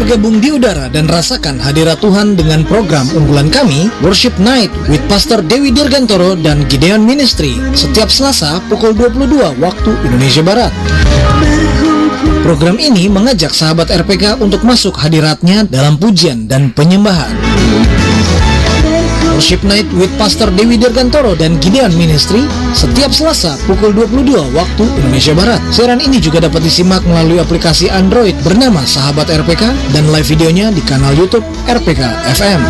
bergabung di udara dan rasakan hadirat Tuhan dengan program unggulan kami, Worship Night with Pastor Dewi Dirgantoro dan Gideon Ministry, setiap Selasa pukul 22 waktu Indonesia Barat. Program ini mengajak sahabat RPK untuk masuk hadiratnya dalam pujian dan penyembahan. Worship Night with Pastor Dewi Dirgantoro dan Gideon Ministry setiap Selasa pukul 22 waktu Indonesia Barat. Siaran ini juga dapat disimak melalui aplikasi Android bernama Sahabat RPK dan live videonya di kanal YouTube RPK FM.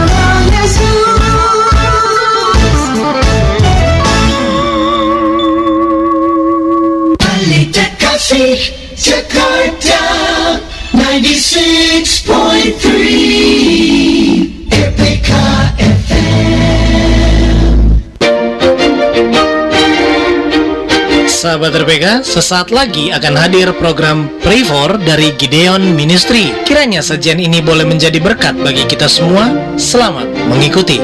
Jakarta 96.3 RPK FM. Sahabat RPK, sesaat lagi akan hadir program Pray For dari Gideon Ministry. Kiranya sajian ini boleh menjadi berkat bagi kita semua. Selamat mengikuti.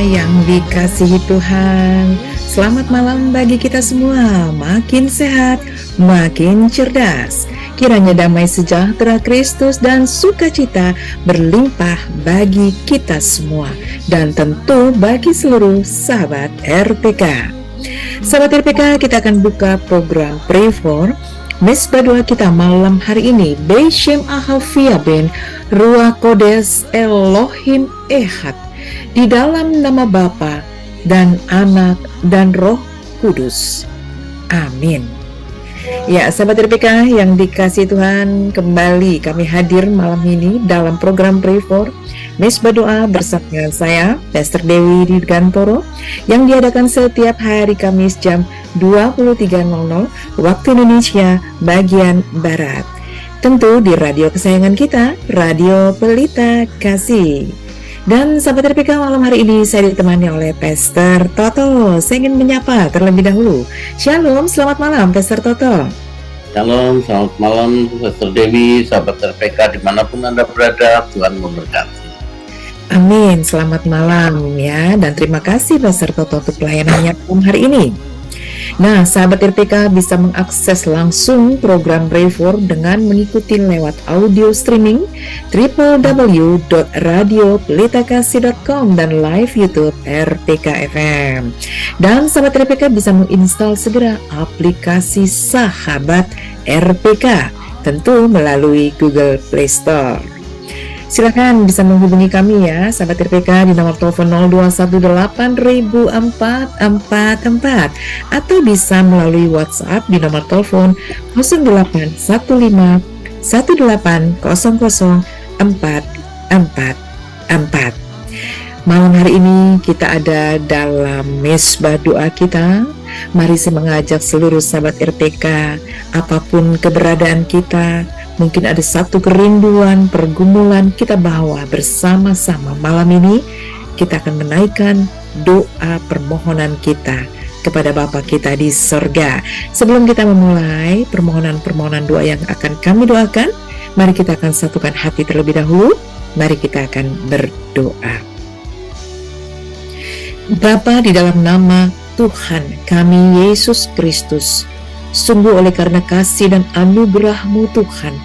Yang dikasihi Tuhan, selamat malam bagi kita semua. Makin sehat, makin cerdas. Kiranya damai sejahtera Kristus dan sukacita berlimpah bagi kita semua, dan tentu bagi seluruh sahabat RPK. Sahabat RPK, kita akan buka program Pray For. Misbah doa kita malam hari ini, Beshem Ahavia Ben Ruach Kodes Elohim Ehad, di dalam nama Bapa dan Anak dan Roh Kudus. Amin. Ya, sahabat RPK yang dikasihi Tuhan, kembali kami hadir malam ini dalam program Pray For Misbah Doa bersama dengan saya, Pastor Dewi Dirgantoro, yang diadakan setiap hari Kamis jam 23.00 waktu Indonesia bagian Barat. Tentu di radio kesayangan kita, Radio Pelita Kasih. Dan sahabat RPK, malam hari ini saya ditemani oleh Pastor Toto. Saya ingin menyapa terlebih dahulu. Shalom, selamat malam Pastor Toto. Shalom, selamat malam Pastor Dewi, sahabat RPK dimanapun Anda berada, Tuhan memberkati. Amin, selamat malam ya. Dan terima kasih Pastor Toto untuk pelayanannya malam hari ini. Nah, sahabat RPK bisa mengakses langsung program Pray For dengan mengikuti lewat audio streaming www.radiopelitakasih.com dan live YouTube RPK FM. Dan sahabat RPK bisa menginstal segera aplikasi Sahabat RPK, tentu melalui Google Play Store. Silakan bisa menghubungi kami ya, sahabat RPK, di nomor telepon 0218804444 atau bisa melalui WhatsApp di nomor telepon 081518000444. Malam hari ini kita ada dalam misbah doa kita. Mari saya mengajak seluruh sahabat RPK, apapun keberadaan kita, mungkin ada satu kerinduan, pergumulan kita bawa bersama-sama malam ini. Kita akan menaikkan doa permohonan kita kepada Bapa kita di sorga. Sebelum kita memulai permohonan-permohonan doa yang akan kami doakan, Mari kita akan satukan hati terlebih dahulu. Mari kita akan berdoa. Bapa, di dalam nama Tuhan kami Yesus Kristus, sungguh oleh karena kasih dan anugerah-Mu Tuhan,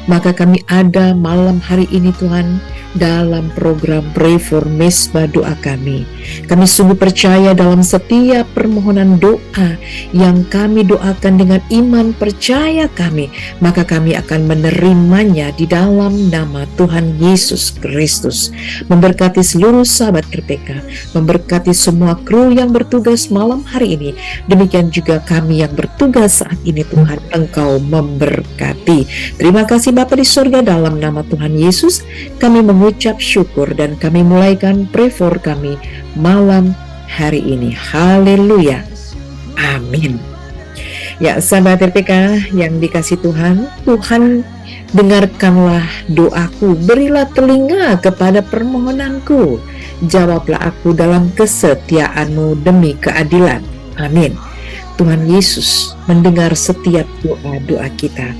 maka kami ada malam hari ini Tuhan dalam program Pray for Mesbah doa kami. Kami sungguh percaya dalam setiap permohonan doa yang kami doakan dengan iman percaya kami, maka kami akan menerimanya di dalam nama Tuhan Yesus Kristus. Memberkati seluruh sahabat RPK, memberkati semua kru yang bertugas malam hari ini. Demikian juga kami yang bertugas saat ini Tuhan, Engkau memberkati. Terima kasih Bapa di surga, dalam nama Tuhan Yesus kami mengucap syukur dan kami mulaikan pray for kami malam hari ini. Haleluya. Amin. Ya, sahabat RPK yang dikasih Tuhan, Tuhan dengarkanlah doaku, berilah telinga kepada permohonanku, jawablah aku dalam kesetiaan-Mu demi keadilan. Amin. Tuhan Yesus mendengar setiap doa-doa kita.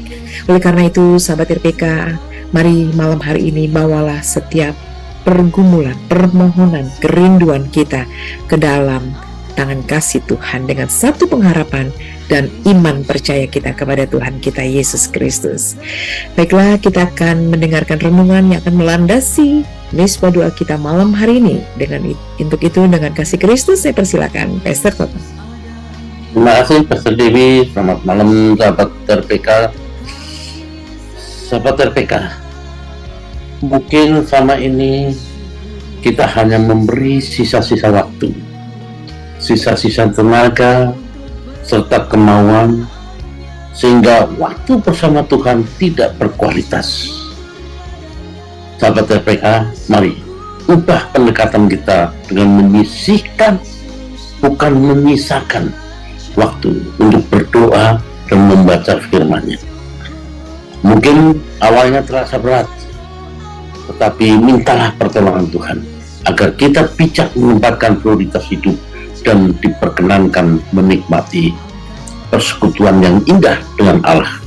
Oleh karena itu, sahabat RPK, mari malam hari ini bawalah setiap pergumulan, permohonan, kerinduan kita ke dalam tangan kasih Tuhan dengan satu pengharapan dan iman percaya kita kepada Tuhan kita Yesus Kristus. Baiklah, kita akan mendengarkan renungan yang akan melandasi mesbah doa kita malam hari ini. Untuk itu dengan kasih Kristus saya persilakan Pastor Toto. Terima kasih Pastor Dewi. Selamat malam sahabat RPK. Sahabat RPK, mungkin selama ini kita hanya memberi sisa-sisa waktu, sisa-sisa tenaga, serta kemauan, sehingga waktu bersama Tuhan tidak berkualitas. Sahabat RPK, mari ubah pendekatan kita dengan menyisihkan, bukan menyisakan waktu untuk berdoa dan membaca firman-Nya. Mungkin awalnya terasa berat, tetapi mintalah pertolongan Tuhan agar kita bijak menempatkan prioritas hidup dan diperkenankan menikmati persekutuan yang indah dengan Allah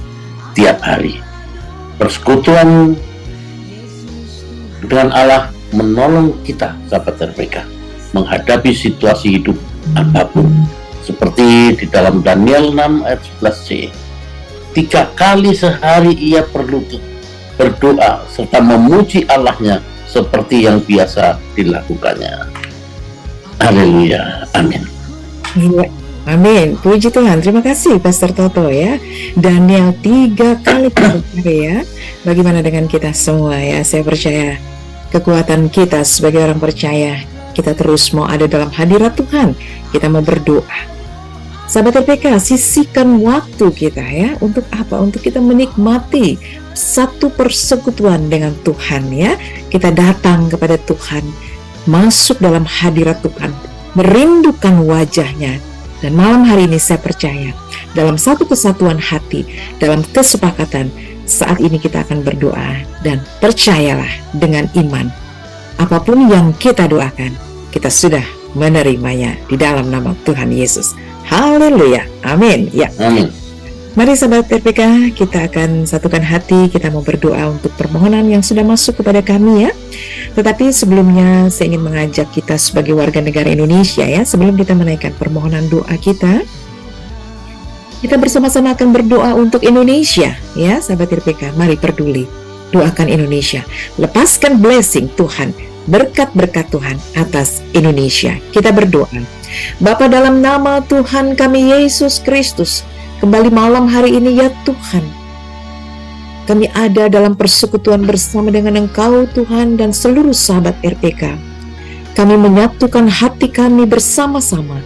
tiap hari. Persekutuan dengan Allah menolong kita, sahabat RPK, menghadapi situasi hidup apapun. Seperti di dalam Daniel 6 ayat 11c, 3 kali sehari ia perlu berdoa serta memuji Allahnya seperti yang biasa dilakukannya. Haleluya, amin. Amin, puji Tuhan. Terima kasih Pastor Toto ya. Daniel 3 kali per hari ya. Bagaimana dengan kita semua ya? Saya percaya kekuatan kita sebagai orang percaya, kita terus mau ada dalam hadirat Tuhan. Kita mau berdoa. Sahabat RPK, sisihkan waktu kita ya. Untuk apa? Untuk kita menikmati satu persekutuan dengan Tuhan ya. Kita datang kepada Tuhan, masuk dalam hadirat Tuhan, merindukan wajahnya. Dan malam hari ini saya percaya dalam satu kesatuan hati, dalam kesepakatan, saat ini kita akan berdoa. Dan percayalah dengan iman, apapun yang kita doakan, kita sudah menerimanya di dalam nama Tuhan Yesus. Haleluya, amin ya. Amin. Mari sahabat RPK, kita akan satukan hati, kita mau berdoa untuk permohonan yang sudah masuk kepada kami ya. Tetapi sebelumnya saya ingin mengajak kita sebagai warga negara Indonesia ya, sebelum kita menaikkan permohonan doa kita bersama-sama akan berdoa untuk Indonesia ya sahabat RPK. Mari peduli, doakan Indonesia, lepaskan blessing Tuhan, berkat-berkat Tuhan atas Indonesia. Kita berdoa. Bapa, dalam nama Tuhan kami Yesus Kristus, kembali malam hari ini ya Tuhan, kami ada dalam persekutuan bersama dengan Engkau Tuhan dan seluruh sahabat RPK. Kami menyatukan hati kami bersama-sama.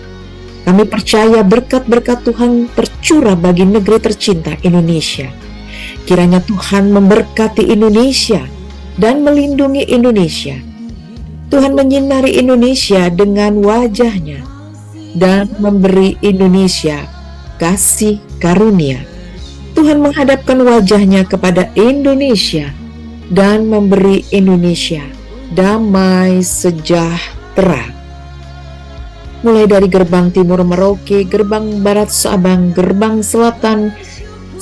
Kami percaya berkat-berkat Tuhan tercurah bagi negeri tercinta Indonesia. Kiranya Tuhan memberkati Indonesia dan melindungi Indonesia. Tuhan menyinari Indonesia dengan wajah-Nya dan memberi Indonesia kasih karunia. Tuhan menghadapkan wajah-Nya kepada Indonesia dan memberi Indonesia damai sejahtera. Mulai dari gerbang timur Merauke, gerbang barat Sabang, gerbang selatan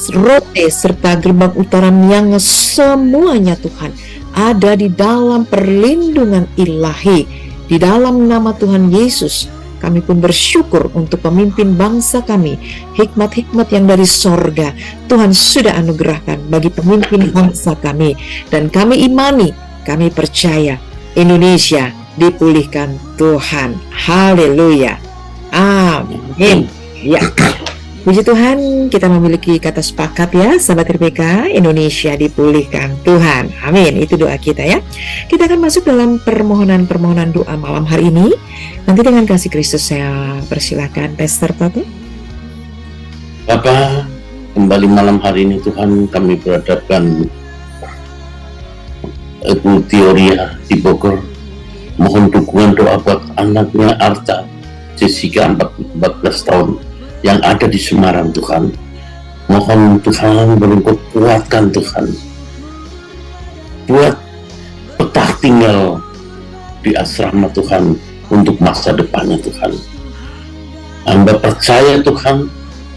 Rote serta gerbang utara Miangas, semuanya Tuhan ada di dalam perlindungan ilahi. Di dalam nama Tuhan Yesus, kami pun bersyukur untuk pemimpin bangsa kami. Hikmat-hikmat yang dari sorga Tuhan sudah anugerahkan bagi pemimpin bangsa kami. Dan kami imani, kami percaya Indonesia dipulihkan Tuhan. Haleluya. Amin. Ya. Puji Tuhan, kita memiliki kata sepakat ya, sahabat RPK, Indonesia dipulihkan Tuhan. Amin, itu doa kita ya. Kita akan masuk dalam permohonan doa malam hari ini. Nanti dengan kasih Kristus saya persilahkan Pastor Toto. Bapa, kembali malam hari ini Tuhan kami berhadapkan Ibu Teoria di Bogor. Mohon dukungan doa buat anaknya Arta, Jessica 14 tahun, yang ada di Semarang Tuhan. Mohon Tuhan berengkau kuatkan Tuhan, buat petah tinggal di asrama Tuhan untuk masa depannya Tuhan. Hamba percaya Tuhan,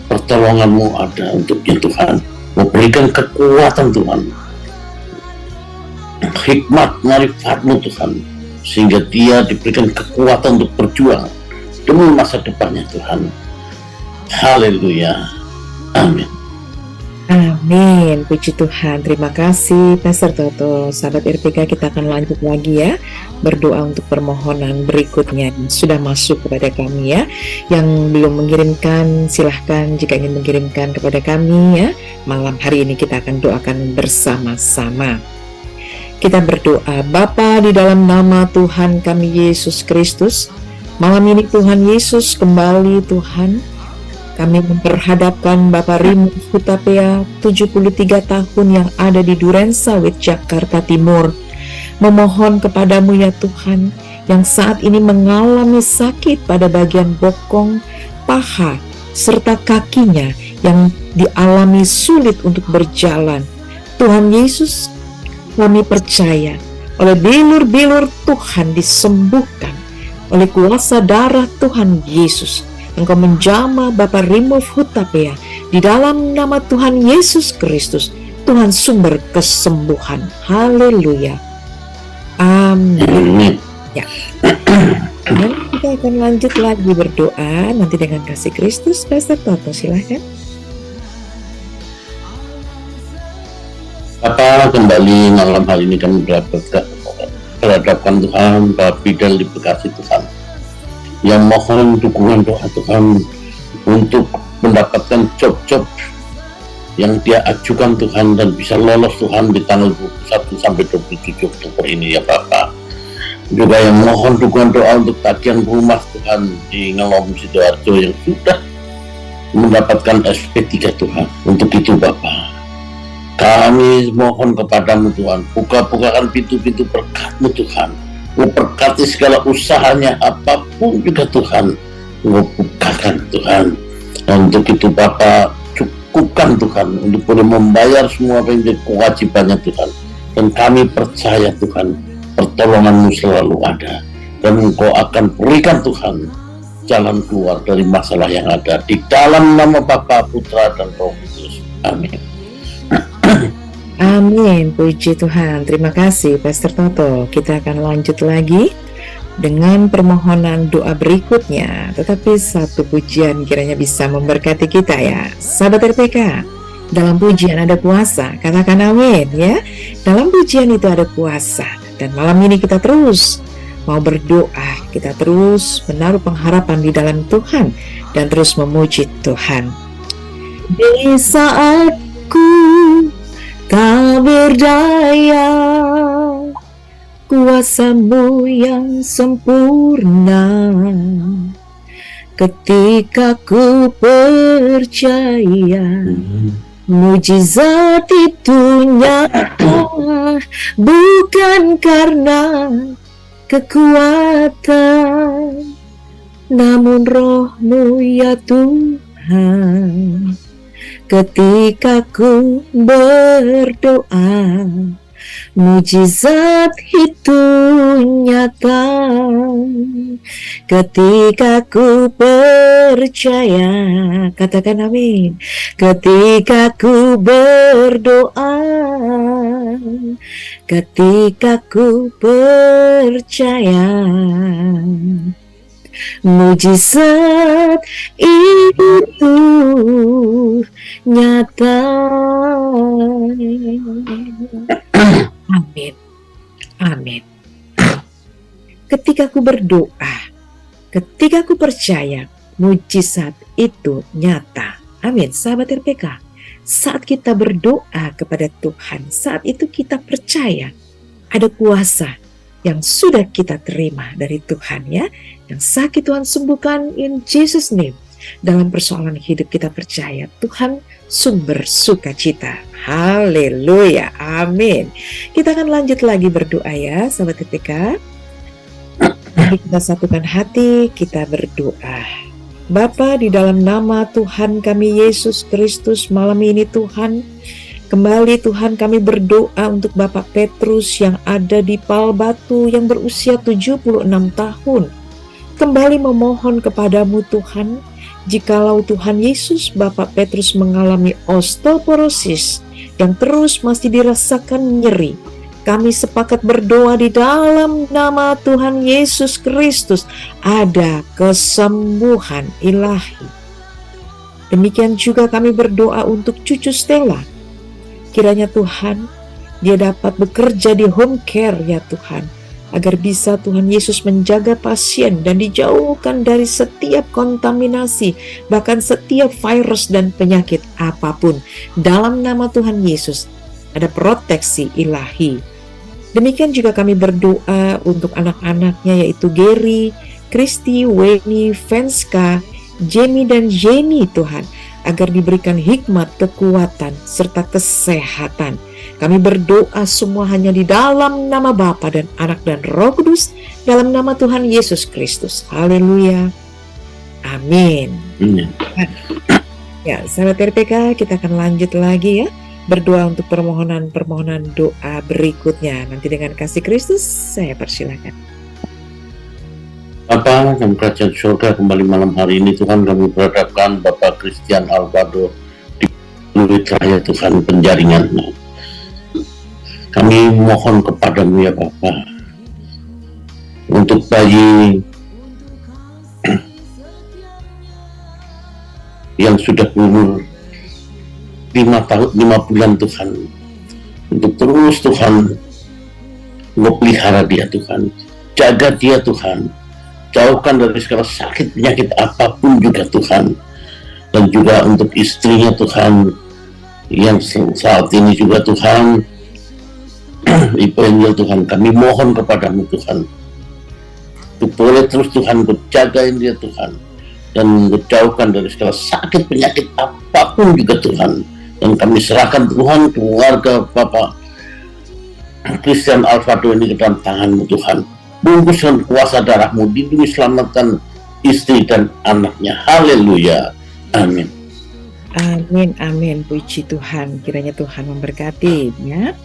pertolongan-Mu ada untuknya Tuhan. Memberikan kekuatan Tuhan, hikmat marifat-Mu Tuhan, sehingga dia diberikan kekuatan untuk berjuang demi masa depannya Tuhan. Haleluya. Amin. Amin. Puji Tuhan. Terima kasih Pastor Toto. Sahabat RPK, kita akan lanjut lagi ya, berdoa untuk permohonan berikutnya yang sudah masuk kepada kami ya. Yang belum mengirimkan, silahkan jika ingin mengirimkan kepada kami ya. Malam hari ini kita akan doakan bersama-sama. Kita berdoa. Bapa, di dalam nama Tuhan kami Yesus Kristus, malam ini Tuhan Yesus kembali Tuhan, kami memperhadapkan Bapak Rimo Hutapea 73 tahun yang ada di Duren Sawit, Jakarta Timur. Memohon kepadamu ya Tuhan, yang saat ini mengalami sakit pada bagian bokong, paha, serta kakinya yang dialami sulit untuk berjalan. Tuhan Yesus, kami percaya oleh bilur-bilur Tuhan disembuhkan oleh kuasa darah Tuhan Yesus. Engkau menjamah Bapak Rimo Hutapea di dalam nama Tuhan Yesus Kristus, Tuhan sumber kesembuhan. Haleluya. Amin. Ya. Dan kita akan lanjut lagi berdoa nanti dengan kasih Kristus. Pastor Toto, silahkan. Bapa, kembali malam hari ini kami berhadapkan Tuhan Pak Fidel di Bekasi Tuhan, yang mohon dukungan doa Tuhan untuk mendapatkan job-job yang dia ajukan Tuhan dan bisa lolos Tuhan di tanggal 21 sampai 27 Oktober ini ya Bapak. Juga yang mohon dukungan doa untuk tagihan rumah Tuhan di Ngelom Sidoarjo yang sudah mendapatkan SP3 Tuhan. Untuk itu Bapak, kami mohon kepadamu Tuhan, buka-bukakan pintu-pintu berkat-Mu Tuhan. Memberkati segala usahanya, apapun juga Tuhan, bukakan Tuhan. Dan untuk itu Bapak, cukupkan Tuhan untuk boleh membayar semua apa yang menjadi kewajibannya Tuhan. Dan kami percaya Tuhan, pertolongan-Mu selalu ada, dan Engkau akan berikan Tuhan jalan keluar dari masalah yang ada, di dalam nama Bapa, Putra, dan Roh Kudus. Amin. Amin, puji Tuhan. Terima kasih Pastor Toto. Kita akan lanjut lagi dengan permohonan doa berikutnya. Tetapi satu pujian kiranya bisa memberkati kita ya, sahabat RPK. Dalam pujian ada kuasa, katakan amin ya. Dalam pujian itu ada kuasa. Dan malam ini kita terus mau berdoa, kita terus menaruh pengharapan di dalam Tuhan dan terus memuji Tuhan. Di saat ku tak berdaya, kuasa-Mu yang sempurna, ketika ku percaya mujizat itu nyata, bukan karena kekuatan, namun Roh-Mu ya Tuhan. Ketika ku berdoa, Mujizat itu nyata ketika ku percaya, katakan amin. Ketika ku berdoa, ketika ku percaya, mujizat itu nyata. Amin. Amin. Ketika ku berdoa, ketika ku percaya, mujizat itu nyata. Amin. Sahabat RPK, saat kita berdoa kepada Tuhan, saat itu kita percaya ada kuasa yang sudah kita terima dari Tuhan, ya. Yang sakit Tuhan sembuhkan in Jesus name. Dalam persoalan hidup kita percaya Tuhan sumber sukacita. Haleluya, amin. Kita akan lanjut lagi berdoa, ya sahabat RPK. Mari kita satukan hati, kita berdoa. Bapa, di dalam nama Tuhan kami Yesus Kristus, malam ini Tuhan, kembali Tuhan kami berdoa untuk Bapak Petrus yang ada di Palbatu yang berusia 76 tahun. Kembali memohon kepadamu Tuhan, jikalau Tuhan Yesus Bapak Petrus mengalami osteoporosis yang terus masih dirasakan nyeri, kami sepakat berdoa di dalam nama Tuhan Yesus Kristus ada kesembuhan ilahi. Demikian juga kami berdoa untuk cucu Stella. Kiranya Tuhan, dia dapat bekerja di home care, ya Tuhan, agar bisa Tuhan Yesus menjaga pasien dan dijauhkan dari setiap kontaminasi, bahkan setiap virus dan penyakit apapun. Dalam nama Tuhan Yesus ada proteksi ilahi. Demikian juga kami berdoa untuk anak-anaknya, yaitu Gary, Kristi, Weni, Venska, Jamie dan Jenny Tuhan, agar diberikan hikmat, kekuatan, serta kesehatan. Kami berdoa semua hanya di dalam nama Bapa dan Anak dan Roh Kudus, dalam nama Tuhan Yesus Kristus. Haleluya. Amin. Ya, sahabat RPK, kita akan lanjut lagi, ya. Berdoa untuk permohonan doa berikutnya. Nanti dengan kasih Kristus, saya persilakan. Bapa dalam kerajaan surga, kembali malam hari ini Tuhan kami berhadapkan Bapak Christian Alvaro di Pluit Raya Tuhan penjaringan. Kami mohon kepadamu, ya Bapa, untuk bayi yang sudah berumur 5 bulan Tuhan, untuk terus Tuhan memelihara dia Tuhan, jaga dia Tuhan, jauhkan dari segala sakit penyakit apapun juga Tuhan, dan juga untuk istrinya Tuhan yang saat ini juga Tuhan, Ibu Angel Tuhan, kami mohon kepadamu Tuhan, untuk boleh terus Tuhan berjagain dia Tuhan, dan menjauhkan dari segala sakit penyakit apapun juga Tuhan. Dan kami serahkan Tuhan keluarga Bapak Christian Alvaro ini ke dalam tangan-Mu Tuhan. Bungkus dengan kuasa darah-Mu, lindungi selamatkan istri dan anaknya. Haleluya. Amin. Amin, amin. Puji Tuhan. Kiranya Tuhan memberkati, ya.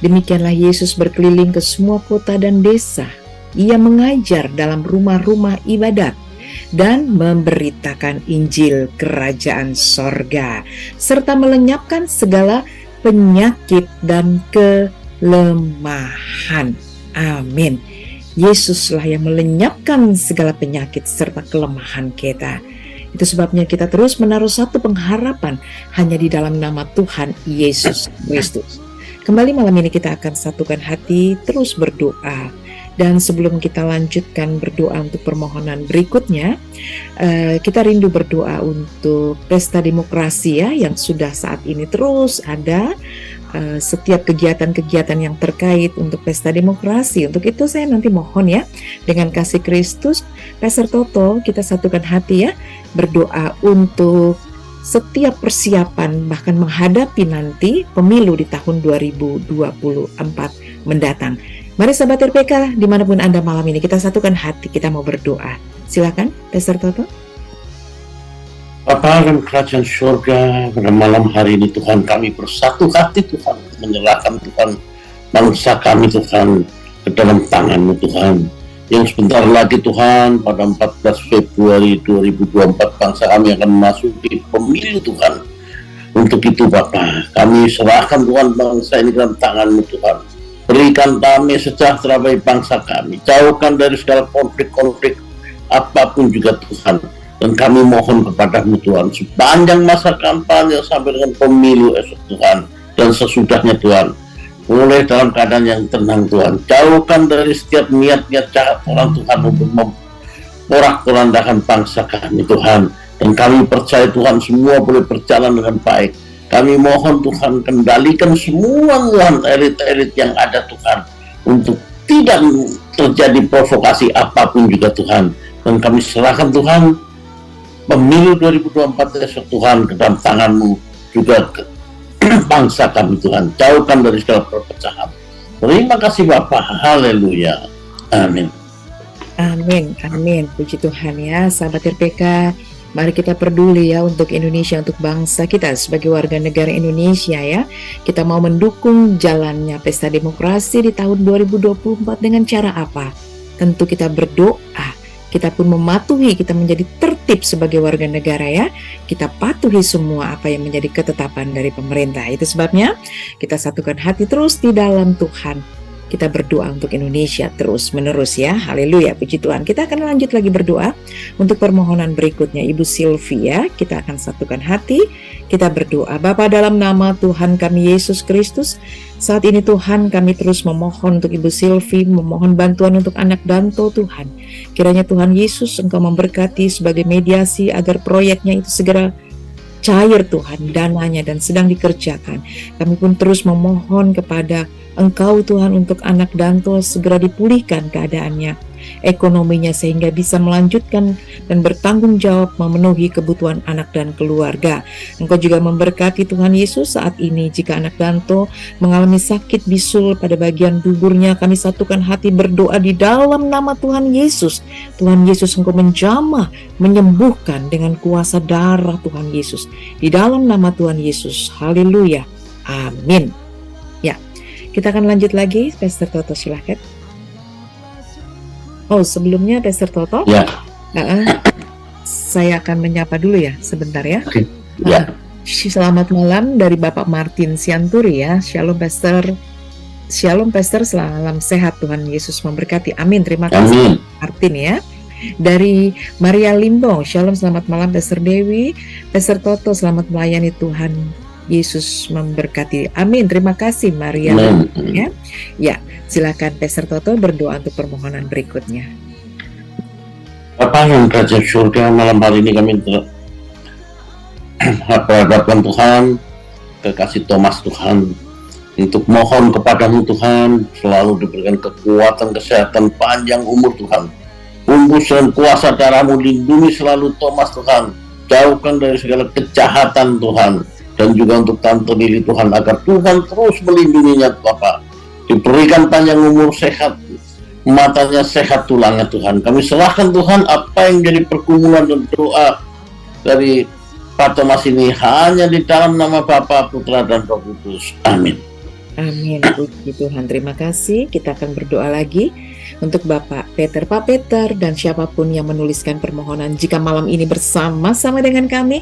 Demikianlah Yesus berkeliling ke semua kota dan desa. Ia mengajar dalam rumah-rumah ibadat dan memberitakan Injil Kerajaan Sorga, serta melenyapkan segala penyakit dan kelemahan. Amin. Yesuslah yang melenyapkan segala penyakit serta kelemahan kita. Itu sebabnya kita terus menaruh satu pengharapan hanya di dalam nama Tuhan Yesus Kristus. Kembali malam ini kita akan satukan hati, terus berdoa. Dan sebelum kita lanjutkan berdoa untuk permohonan berikutnya, kita rindu berdoa untuk pesta demokrasi, ya, yang sudah saat ini terus ada, setiap kegiatan-kegiatan yang terkait untuk pesta demokrasi. Untuk itu saya nanti mohon, ya, dengan kasih Kristus, Pastor Toto, kita satukan hati, ya, berdoa untuk setiap persiapan bahkan menghadapi nanti pemilu di tahun 2024 mendatang. Mari sahabat RPK, dimanapun Anda malam ini, kita satukan hati, kita mau berdoa. Silakan, Pastor Toto. Bapa dalam kerajaan surga, pada malam hari ini Tuhan kami bersatu hati Tuhan, menyerahkan Tuhan bangsa kami Tuhan ke dalam tangan-Mu Tuhan. Yang sebentar lagi Tuhan, pada 14 Februari 2024 bangsa kami akan memasuki pemilu Tuhan. Untuk itu Bapa, kami serahkan Tuhan bangsa ini ke dalam tangan-Mu Tuhan. Berikan damai sejahtera bagi bangsa kami, jauhkan dari segala konflik-konflik apapun juga Tuhan. Dan kami mohon kepada-Mu Tuhan, sepanjang masa kampanye sampai dengan pemilu esok Tuhan, dan sesudahnya Tuhan, mulai dalam keadaan yang tenang Tuhan. Jauhkan dari setiap niat-niat jahat orang Tuhan untuk memporak-porandakan bangsa kami Tuhan. Dan kami percaya Tuhan semua boleh berjalan dengan baik. Kami mohon Tuhan kendalikan semua Tuhan elit-elit yang ada Tuhan, untuk tidak terjadi provokasi apapun juga Tuhan. Dan kami serahkan Tuhan pemilu 2024 esok Tuhan ke dalam tangan-Mu, juga ke bangsa kami Tuhan. Jauhkan dari segala perpecahan. Terima kasih Bapa. Haleluya. Amin. Amin, amin. Puji Tuhan ya, sahabat RPK. Mari kita peduli ya untuk Indonesia, untuk bangsa kita sebagai warga negara Indonesia ya. Kita mau mendukung jalannya pesta demokrasi di tahun 2024 dengan cara apa? Tentu kita berdoa. Kita pun mematuhi, kita menjadi tertib sebagai warga negara ya. Kita patuhi semua apa yang menjadi ketetapan dari pemerintah. Itu sebabnya kita satukan hati terus di dalam Tuhan. Kita berdoa untuk Indonesia terus menerus ya. Haleluya, puji Tuhan. Kita akan lanjut lagi berdoa untuk permohonan berikutnya. Ibu Sylvia, kita akan satukan hati. Kita berdoa. Bapa, dalam nama Tuhan kami Yesus Kristus, saat ini Tuhan kami terus memohon untuk Ibu Sylvie, memohon bantuan untuk anak Danto Tuhan. Kiranya Tuhan Yesus Engkau memberkati sebagai mediasi agar proyeknya itu segera cair Tuhan, dananya dan sedang dikerjakan. Kami pun terus memohon kepada Engkau Tuhan untuk anak Danto segera dipulihkan keadaannya, ekonominya, sehingga bisa melanjutkan dan bertanggung jawab memenuhi kebutuhan anak dan keluarga. Engkau juga memberkati Tuhan Yesus saat ini jika anak Danto mengalami sakit bisul pada bagian duburnya. Kami satukan hati berdoa di dalam nama Tuhan Yesus. Tuhan Yesus Engkau menjamah, menyembuhkan dengan kuasa darah Tuhan Yesus. Di dalam nama Tuhan Yesus. Haleluya. Amin. Ya. Kita akan lanjut lagi, Pastor Toto silahkan. Oh, sebelumnya Pastor Toto, Ya. Saya akan menyapa dulu ya, sebentar ya. Oke. Ya. Selamat malam dari Bapak Martin Sianturi ya. Shalom Pastor. Shalom Pastor, salam sehat, Tuhan Yesus memberkati. Amin. Terima kasih Amin. Martin ya. Dari Maria Limbong, Shalom, selamat malam Pastor Dewi. Pastor Toto, selamat melayani, Tuhan Yesus memberkati. Amin. Terima kasih Maria. Ya. Ya, silakan Pastor Toto berdoa untuk permohonan berikutnya. Bapa yang berada di surga, malam hari ini kami berhadapan Tuhan, kekasih Thomas Tuhan, untuk mohon kepada-Mu Tuhan, selalu diberikan kekuatan, kesehatan, panjang umur Tuhan. Bungkus dan kuasa darah-Mu, lindungi selalu Thomas Tuhan, jauhkan dari segala kejahatan Tuhan. Dan juga untuk Tante Lili Tuhan, agar Tuhan terus melindunginya Bapak. Diberikan panjang umur, sehat, matanya sehat, tulangnya Tuhan. Kami serahkan Tuhan apa yang jadi pergumulan dan doa dari Pak Thomas ini hanya di dalam nama Bapa, Putra, dan Roh Kudus. Amin. Amin. Puji Tuhan, terima kasih. Kita akan berdoa lagi untuk Bapak Peter, Pak Peter, dan siapapun yang menuliskan permohonan. Jika malam ini bersama-sama dengan kami,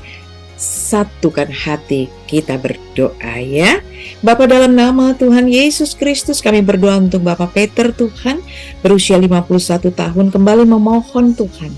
satukan hati, kita berdoa ya. Bapa, dalam nama Tuhan Yesus Kristus, kami berdoa untuk Bapak Peter Tuhan, berusia 51 tahun, kembali memohon Tuhan,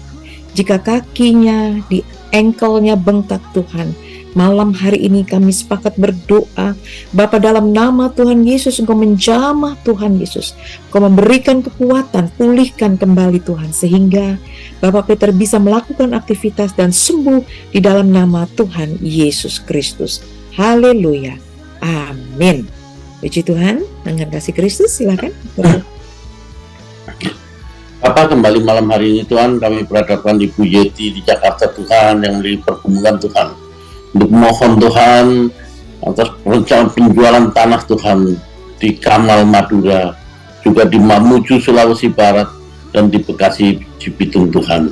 jika kakinya di engkelnya bengkak Tuhan, malam hari ini kami sepakat berdoa, Bapa, dalam nama Tuhan Yesus, Engkau menjamah Tuhan Yesus, Engkau memberikan kekuatan, pulihkan kembali Tuhan, sehingga Bapak Peter bisa melakukan aktivitas dan sembuh di dalam nama Tuhan Yesus Kristus. Haleluya. Amin. Puji Tuhan. Dengan kasih Kristus, silakan. Bapak, kembali malam hari ini Tuhan, kami berhadapan di Bu Yeti di Jakarta Tuhan, yang memiliki pergumulan Tuhan, untuk mohon Tuhan atas perencanaan penjualan tanah Tuhan di Kamal Madura, juga di Mamuju Sulawesi Barat, dan di Bekasi Cibitung Tuhan.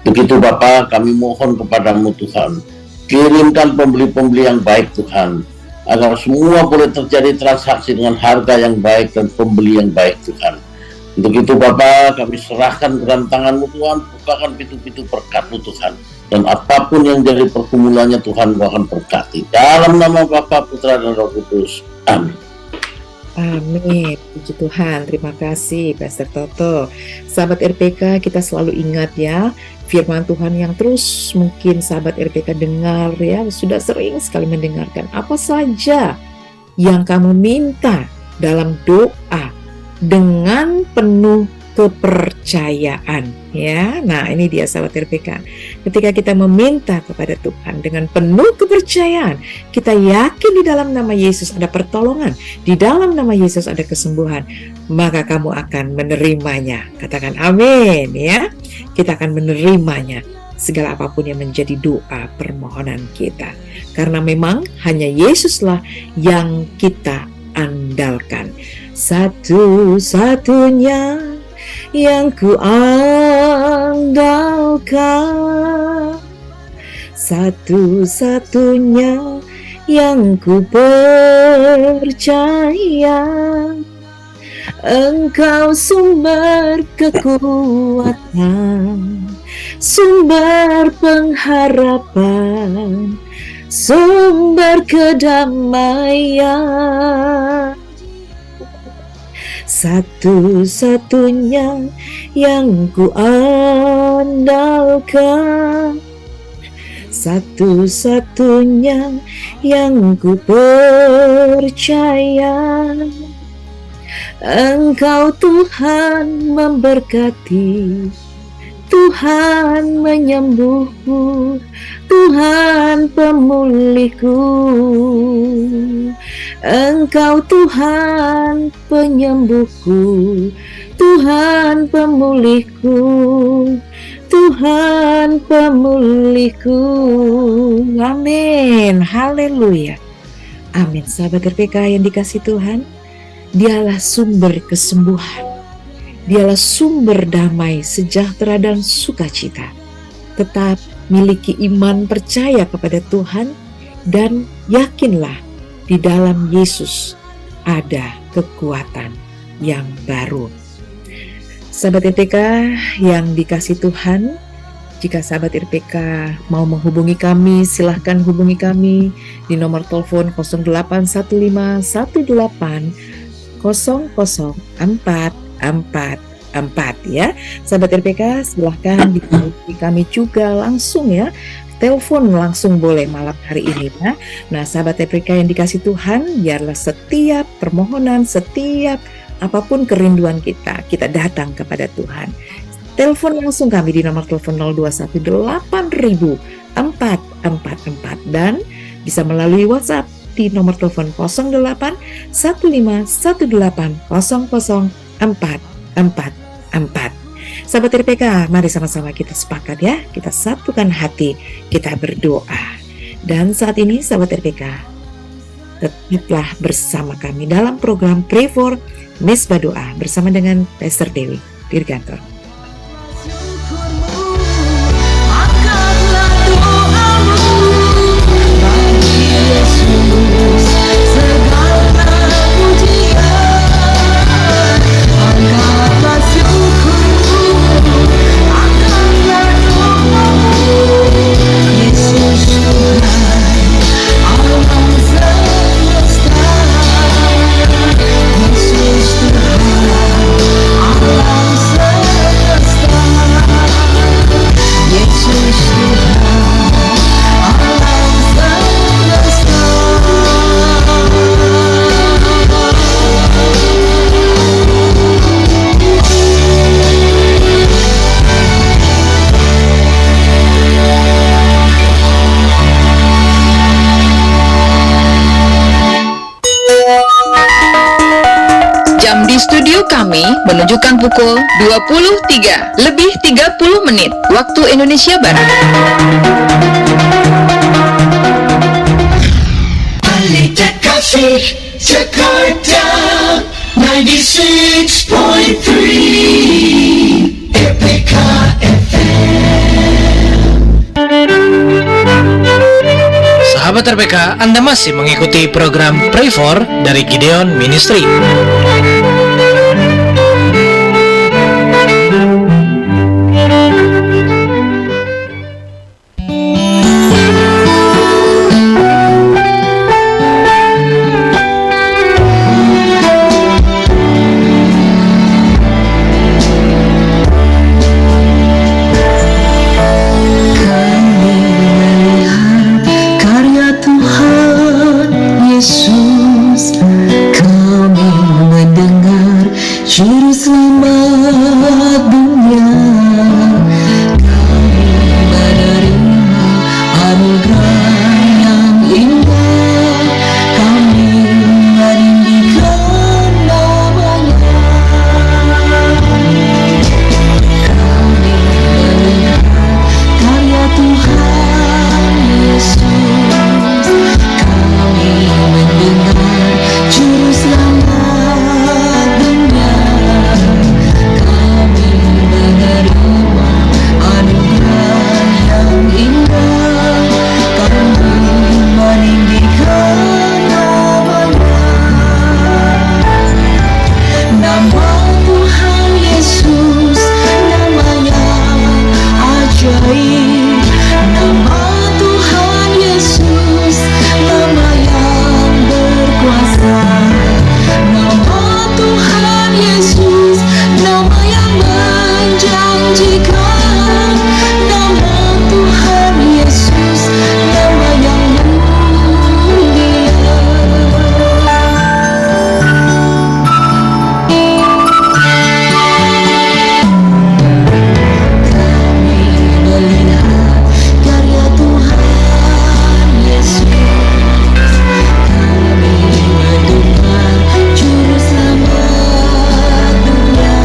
Begitu Bapak, kami mohon kepada-Mu Tuhan, kirimkan pembeli-pembeli yang baik Tuhan, agar semua boleh terjadi transaksi dengan harga yang baik dan pembeli yang baik Tuhan. Untuk itu Bapa, kami serahkan ke dalam tangan-Mu Tuhan, bukakan pintu-pintu berkat-Mu Tuhan, dan apapun yang jadi pergumulannya Tuhan Kau akan berkati. Dalam nama Bapa, Putra dan Roh Kudus. Amin. Amin. Puji Tuhan. Terima kasih Pastor Toto. Sahabat RPK, kita selalu ingat ya, firman Tuhan yang terus mungkin sahabat RPK dengar ya, sudah sering sekali mendengarkan. Apa saja yang kamu minta dalam doa dengan penuh kepercayaan ya. Nah, ini dia sahabat RPK. Ketika kita meminta kepada Tuhan dengan penuh kepercayaan, kita yakin di dalam nama Yesus ada pertolongan, di dalam nama Yesus ada kesembuhan, maka kamu akan menerimanya. Katakan amin ya. Kita akan menerimanya, segala apapun yang menjadi doa permohonan kita. Karena memang hanya Yesuslah yang kita andalkan. Satu-satunya yang ku andalkan, satu-satunya yang ku percaya, Engkau sumber kekuatan, sumber pengharapan, sumber kedamaian. Satu-satunya yang ku andalkan, satu-satunya yang ku percaya, Engkau Tuhan memberkati, Tuhan menyembuhku, Tuhan pemulihku. Engkau Tuhan penyembuhku, Tuhan pemulihku, Tuhan pemulihku. Amin, haleluya. Amin. Sahabat RPK yang dikasih Tuhan, Dialah sumber kesembuhan, Dialah sumber damai, sejahtera dan sukacita. Tetap miliki iman percaya kepada Tuhan dan yakinlah di dalam Yesus ada kekuatan yang baru. Sahabat RPK yang dikasih Tuhan, jika sahabat RPK mau menghubungi kami, silahkan hubungi kami di nomor telepon 081518 00444 ya. Sahabat RPK silahkan dihubungi kami juga langsung ya. Telepon langsung boleh malam hari ini ya. Nah sahabat RPK yang dikasih Tuhan, biarlah setiap permohonan, setiap apapun kerinduan kita datang kepada Tuhan. Telepon langsung kami di nomor telepon 0218.444 dan bisa melalui WhatsApp di nomor telepon 0818000444. Sahabat RPK, mari sama-sama kita sepakat ya, kita satukan hati, kita berdoa. Dan saat ini sahabat RPK, tetaplah bersama kami dalam program Pray for Mesbah Doa bersama dengan Pastor Dewi Dirgantor. Studio kami menunjukkan pukul 23:30 waktu Indonesia Barat. Pelita Kasih Jakarta 96.3 RPK FM. Sahabat Sahabat RPK, Anda masih mengikuti program Pray For dari Gideon Ministry. Juru selamat dunia, kami menerima anugerah yang indah, kami meninggikan nama-Nya. Kami melihat karya Tuhan Yesus, kami mendengar Juru Selamat dunia. Kami menerima anugerah yang indah, kami meninggikan nama-Nya. Nama Tuhan Yesus, nama yang ajaib. Nama Tuhan Yesus, nama yang berkuasa. Nama Tuhan Yesus, nama yang menjanjikan. Nama Tuhan Yesus, nama yang mulia. Kami melihat karya Tuhan Yesus, kami mendengar Juru Selamat dunia.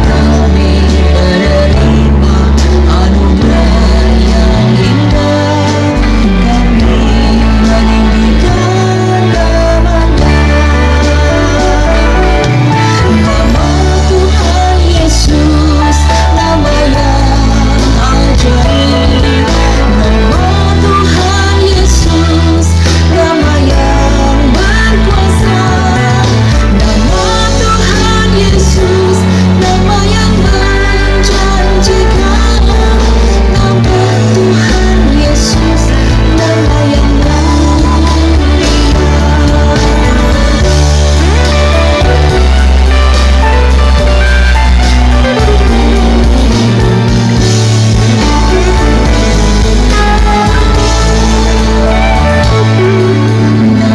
Kami menerima anugerah yang indah, kami meninggikan nama-Nya. Nama Tuhan Yesus, nama yang ajaib. Nama Tuhan Yesus, nama yang berkuasa. Nama Tuhan Yesus, nama yang menjanjikan. Nama Tuhan Yesus, nama yang mulia.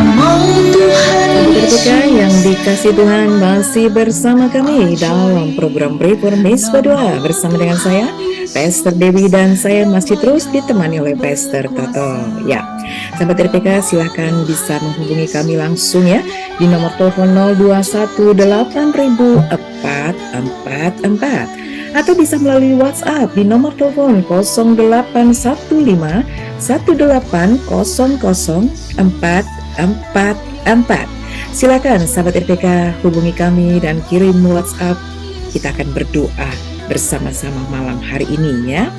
Nama Tuhan RPK yang dikasih Tuhan, masih bersama kami dalam program Pray For Misbah Doa bersama dengan saya, Pastor Dewi, dan saya masih terus ditemani oleh Pastor Toto. Ya, sahabat RPK, silahkan bisa menghubungi kami langsung ya di nomor telepon 021804444 atau bisa melalui WhatsApp di nomor telepon 0815 18000444. Silakan sahabat RPK hubungi kami dan kirim WhatsApp. Kita akan berdoa bersama-sama malam hari ini ya.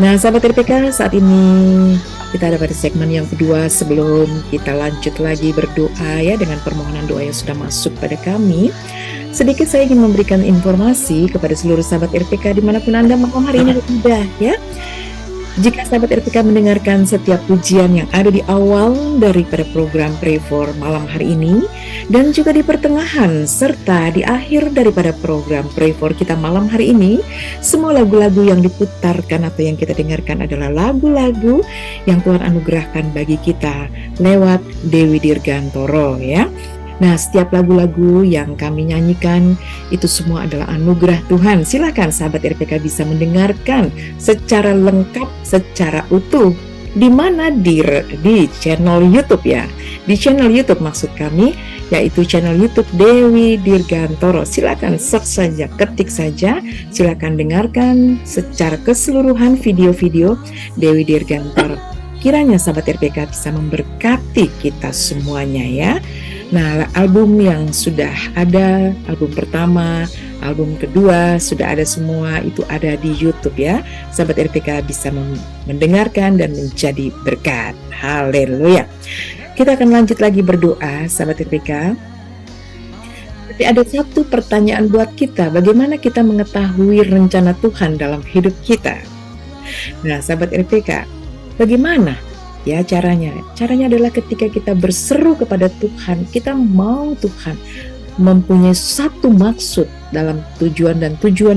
Nah sahabat RPK, saat ini kita ada pada segmen yang kedua. Sebelum kita lanjut lagi berdoa ya dengan permohonan doa yang sudah masuk pada kami, sedikit saya ingin memberikan informasi kepada seluruh sahabat RPK dimanapun Anda malam hari ini berada ya. Jika sahabat RPK mendengarkan setiap pujian yang ada di awal daripada program Pray For malam hari ini, dan juga di pertengahan serta di akhir daripada program Pray For kita malam hari ini, semua lagu-lagu yang diputarkan atau yang kita dengarkan adalah lagu-lagu yang Tuhan anugerahkan bagi kita lewat Dewi Dirgantoro ya. Nah, setiap lagu-lagu yang kami nyanyikan itu semua adalah anugerah Tuhan. Silakan sahabat RPK bisa mendengarkan secara lengkap, secara utuh. Di mana? Di channel YouTube ya. Di channel YouTube maksud kami, yaitu channel YouTube Dewi Dirgantoro. Silakan search saja, ketik saja. Silakan dengarkan secara keseluruhan video-video Dewi Dirgantoro. Kiranya sahabat RPK bisa memberkati kita semuanya ya. Nah, album yang sudah ada, album pertama, album kedua, sudah ada semua, itu ada di YouTube ya. Sahabat RPK bisa mendengarkan dan menjadi berkat. Haleluya. Kita akan lanjut lagi berdoa, sahabat RPK. Tapi ada satu pertanyaan buat kita, bagaimana kita mengetahui rencana Tuhan dalam hidup kita? Nah, sahabat RPK, bagaimana ya caranya? Caranya adalah ketika kita berseru kepada Tuhan, kita mau Tuhan mempunyai satu maksud dalam tujuan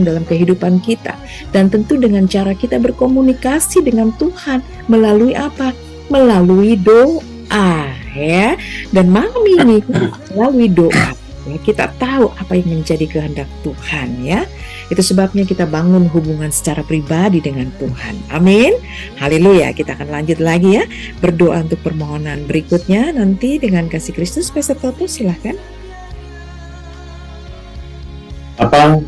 dalam kehidupan kita. Dan tentu dengan cara kita berkomunikasi dengan Tuhan melalui apa? Melalui doa ya. Dan malam ini melalui doa ya, kita tahu apa yang menjadi kehendak Tuhan ya. Itu sebabnya kita bangun hubungan secara pribadi dengan Tuhan. Amin. Haleluya. Kita akan lanjut lagi ya, berdoa untuk permohonan berikutnya nanti dengan kasih Kristus. Pastor Toto, silahkan. Apa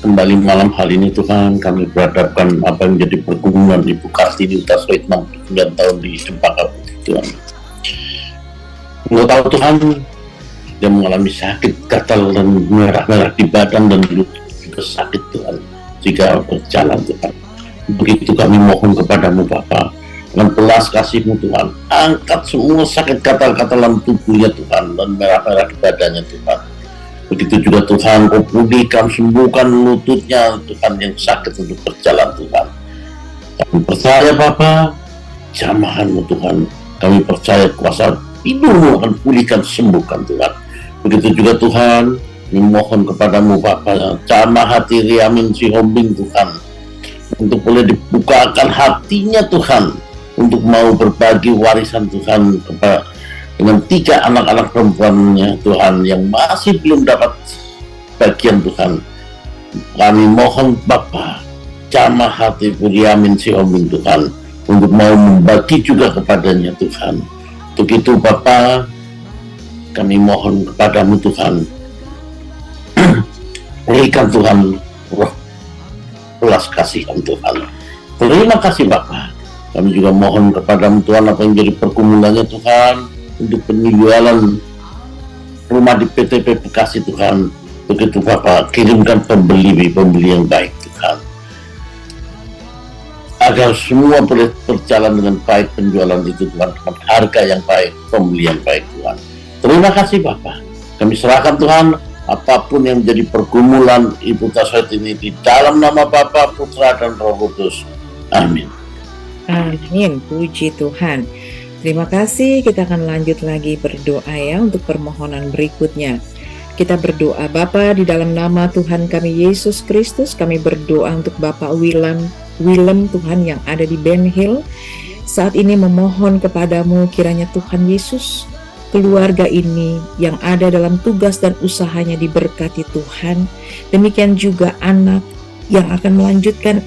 kembali malam hari ini Tuhan, kami berhadapkan apa yang menjadi pergumulan Ibu Kartini Utasoid 69 tahun di Cempaka Putih Tuhan. Engkau tahu Tuhan, dia mengalami sakit gatal dan merah-merah di badan dan lutut juga sakit Tuhan jika berjalan Tuhan. Begitu kami mohon kepadamu Bapa, dengan belas kasih-Mu Tuhan, angkat semua sakit gatal-gatalan tubuhnya Tuhan dan merah-merah di badannya Tuhan. Begitu juga Tuhan, Kau pulihkan, sembuhkan lututnya Tuhan yang sakit untuk berjalan Tuhan. Kami percaya Bapa, jamahan-Mu Tuhan, kami percaya kuasa tidur-Mu akan pulihkan, sembuhkan Tuhan. Begitu juga Tuhan, kami mohon kepadamu Bapa, jamah hati Riamin Sihombing Tuhan, untuk boleh dibukakan hatinya Tuhan, untuk mau berbagi warisan Tuhan kepada dengan 3 anak-anak perempuannya Tuhan yang masih belum dapat bagian Tuhan. Kami mohon Bapa, jamah hati Riamin Sihombing Tuhan, untuk mau membagi juga kepadanya Tuhan. Untuk itu Bapa, kami mohon kepadamu Tuhan, berikan Tuhan roh belas kasihan Tuhan. Terima kasih Bapa. Kami juga mohon kepadamu Tuhan, apa yang jadi pergumulannya Tuhan, untuk penjualan rumah di PTP Bekasi Tuhan. Begitu Bapa, kirimkan pembeli yang baik Tuhan, agar semua boleh berjalan dengan baik penjualan itu Tuhan, dengan harga yang baik, pembeli yang baik Tuhan. Terima kasih Bapa. Kami serahkan Tuhan apapun yang menjadi pergumulan Ibu Taswet ini di dalam nama Bapa, Putra dan Roh Kudus. Amin. Amin. Puji Tuhan. Terima kasih. Kita akan lanjut lagi berdoa ya untuk permohonan berikutnya. Kita berdoa, Bapa, di dalam nama Tuhan kami Yesus Kristus, kami berdoa untuk Bapak Willem Tuhan yang ada di Ben Hill. Saat ini memohon kepadamu kiranya Tuhan Yesus, keluarga ini yang ada dalam tugas dan usahanya diberkati Tuhan. Demikian juga anak yang akan melanjutkan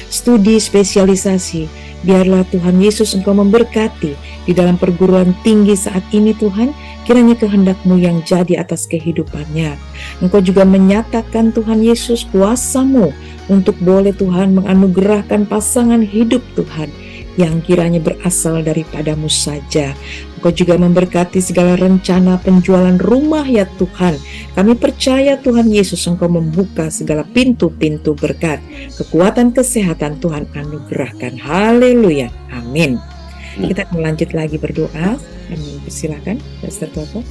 studi spesialisasi. Biarlah Tuhan Yesus Engkau memberkati di dalam perguruan tinggi saat ini Tuhan. Kiranya kehendak-Mu yang jadi atas kehidupannya. Engkau juga menyatakan Tuhan Yesus kuasa-Mu untuk boleh Tuhan menganugerahkan pasangan hidup Tuhan yang kiranya berasal daripada-Mu saja. Engkau juga memberkati segala rencana penjualan rumah ya Tuhan. Kami percaya Tuhan Yesus Engkau membuka segala pintu-pintu berkat. Kekuatan kesehatan Tuhan anugerahkan. Haleluya. Amin. Kita akan lanjut lagi berdoa. Kami persilakan Pastor Toto.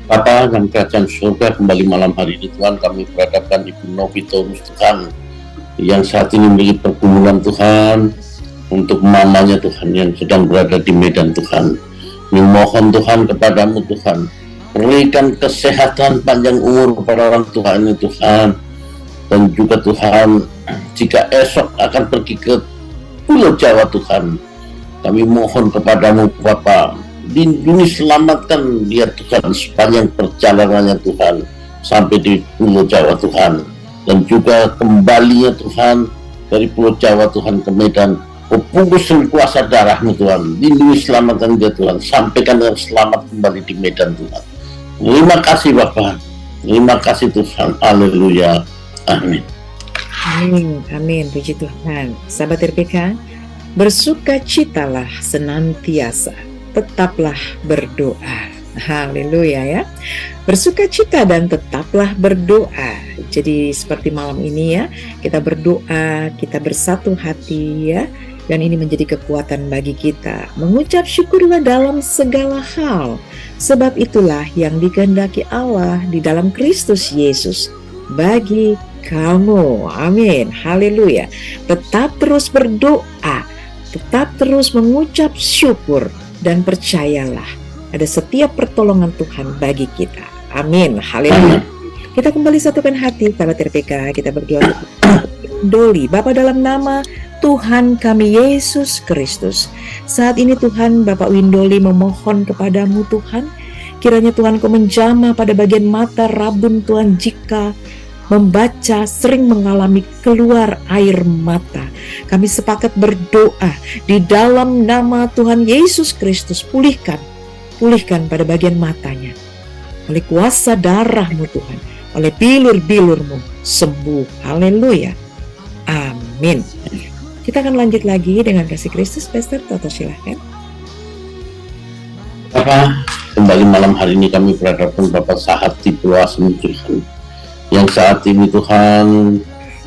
Bapa dan kerajaan surga, kembali malam hari ini Tuhan, kami berhadapkan Ibu Novitorus Tuhan, yang saat ini memiliki pergumulan Tuhan, untuk mamanya Tuhan yang sedang berada di medan Tuhan. Kami mohon Tuhan kepadamu Tuhan, berikan kesehatan, panjang umur kepada orang tua ini Tuhan. Dan juga Tuhan, jika esok akan pergi ke Pulau Jawa Tuhan, kami mohon kepadamu Bapa, lindungi, selamatkan dia Tuhan sepanjang perjalanannya Tuhan sampai di Pulau Jawa Tuhan, dan juga kembalinya Tuhan dari Pulau Jawa Tuhan ke Medan. Bungkus kuasa darah-Mu Tuhan, lindungi, selamatkan dia Tuhan, sampaikan dengan selamat kembali di Medan Tuhan. Terima kasih Bapa, terima kasih Tuhan. Haleluya. Amin. Amin. Amin. Puji Tuhan. Sahabat RPK, bersukacitalah senantiasa, tetaplah berdoa. Haleluya ya. Bersukacita dan tetaplah berdoa. Jadi seperti malam ini ya, kita berdoa, kita bersatu hati ya. Dan ini menjadi kekuatan bagi kita. Mengucap syukurlah dalam segala hal. Sebab itulah yang dikehendaki Allah di dalam Kristus Yesus bagi kamu. Amin. Haleluya. Tetap terus berdoa. Tetap terus mengucap syukur. Dan percayalah, ada setiap pertolongan Tuhan bagi kita. Amin. Haleluya. Kita kembali satukan hati, sahabat RPK. Kita berdoa Doli, Bapa dalam nama Tuhan kami Yesus Kristus. Saat ini Tuhan, Bapak Windoli memohon kepadamu Tuhan, kiranya Tuhan Kau menjamah pada bagian mata rabun Tuhan jika membaca sering mengalami keluar air mata. Kami sepakat berdoa di dalam nama Tuhan Yesus Kristus, pulihkan pada bagian matanya. Oleh kuasa darah-Mu Tuhan, oleh bilur-bilur-Mu sembuh. Haleluya. Amin. Kita akan lanjut lagi dengan kasih Kristus. Pastor Toto, silahkan. Bapak, kembali malam hari ini kami berhadapan Bapak Sahati Puasan Tuhan, yang saat ini Tuhan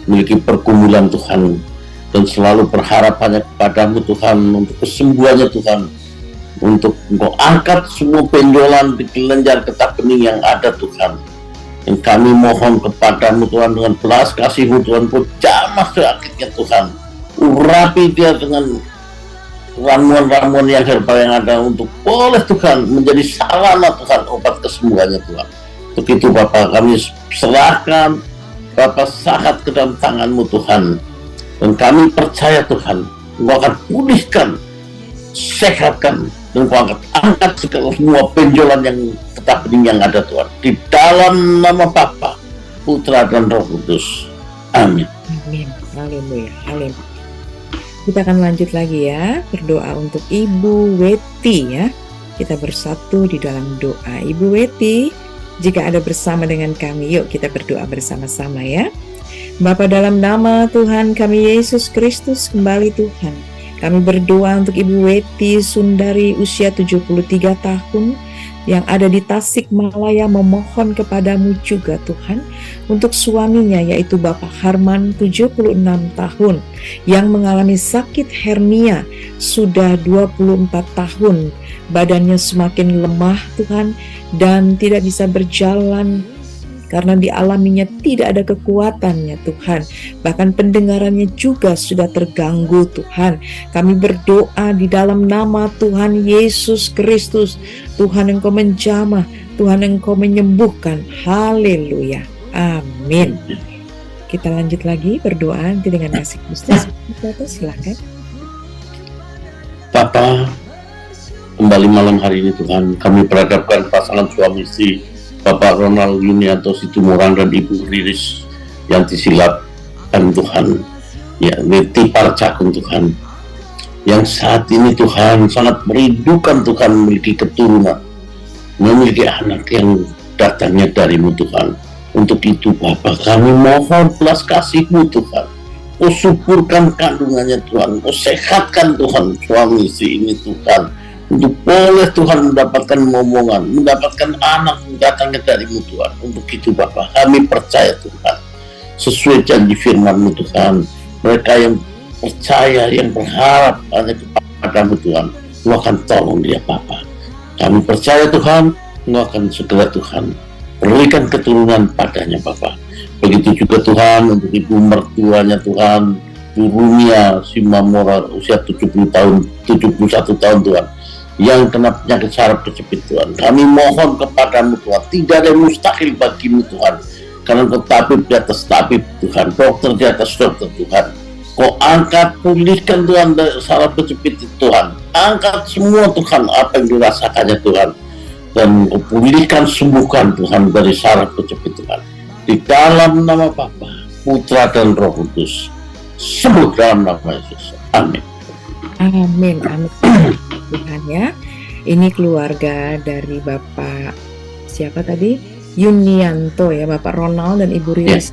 memiliki pergumulan Tuhan, dan selalu berharapannya kepadamu Tuhan untuk kesembuhannya Tuhan, untuk Engkau angkat semua benjolan di kelenjar getah bening yang ada Tuhan. Dan kami mohon kepadamu Tuhan, dengan belas kasih-Mu Tuhan, Kau jamah sakitnya Tuhan, urapi dia dengan ramuan-ramuan yang herbal yang ada, untuk boleh Tuhan menjadi sarana Tuhan obat kesembuhannya Tuhan. Untuk itu Bapak, kami serahkan Bapak Sahat ke dalam tangan-Mu Tuhan, dan kami percaya Tuhan, Engkau akan pulihkan, sehatkan, dan Engkau angkat segala semua benjolan yang getah bening yang ada Tuhan, di dalam nama Bapa, Putra dan Roh Kudus. Amin. Amin. Haleluya. Haleluya. Kita akan lanjut lagi ya, berdoa untuk Ibu Weti ya. Kita bersatu di dalam doa. Ibu Weti, jika ada bersama dengan kami, yuk kita berdoa bersama-sama ya. Bapa dalam nama Tuhan kami Yesus Kristus, kembali Tuhan, kami berdoa untuk Ibu Weti Sundari usia 73 tahun yang ada di Tasikmalaya, memohon kepadamu juga Tuhan untuk suaminya yaitu Bapak Harman 76 tahun yang mengalami sakit hernia sudah 24 tahun, badannya semakin lemah Tuhan dan tidak bisa berjalan karena dialaminya tidak ada kekuatannya Tuhan. Bahkan pendengarannya juga sudah terganggu Tuhan. Kami berdoa di dalam nama Tuhan Yesus Kristus. Tuhan Engkau menjamah, Tuhan Engkau menyembuhkan. Haleluya. Amin. Kita lanjut lagi berdoa nanti dengan kasih Kristus. Silakan. Bapak, kembali malam hari ini Tuhan, kami berhadapkan pasangan suami istri Bapak Ronald Yunianto Situmorang dan Ibu Riris yang disilapkan Tuhan, ya Neti Parcakun Tuhan, yang saat ini Tuhan sangat merindukan Tuhan memiliki keturunan, memiliki anak yang datangnya dari-Mu Tuhan. Untuk itu Bapak, kami mohon belas kasih-Mu Tuhan, Kau suburkan kandungannya Tuhan, Kau sehatkan Tuhan suami istri ini Tuhan, untuk boleh Tuhan mendapatkan momongan, mendapatkan anak yang datangnya dari-Mu Tuhan. Untuk itu Bapak, kami percaya Tuhan, sesuai janji firman-Mu Tuhan, mereka yang percaya, yang berharap hanya kepada-Mu Tuhan, Engkau akan tolong dia Bapak. Kami percaya Tuhan, Engkau akan segera Tuhan berikan keturunan padanya Bapak. Begitu juga Tuhan untuk ibu mertuanya Tuhan, Turunia Simamora usia 71 tahun Tuhan, yang kena penyakit saraf kejepit Tuhan. Kami mohon kepadamu Tuhan, tidak ada yang mustahil bagimu Tuhan, karena Kau tabib di atas tabib Tuhan, dokter di atas dokter Tuhan. Kau angkat, pulihkan Tuhan dari saraf kejepit Tuhan, angkat semua Tuhan apa yang dirasakannya Tuhan, dan Kau pulihkan, sembuhkan Tuhan dari saraf kejepit Tuhan, di dalam nama Bapa, Putra dan Roh Kudus. Sembuh dalam nama Yesus. Amin. Amin. Amin. Tuhan ya. Ini keluarga dari Bapak siapa tadi? Yunianto ya, Bapak Ronald dan Ibu Riris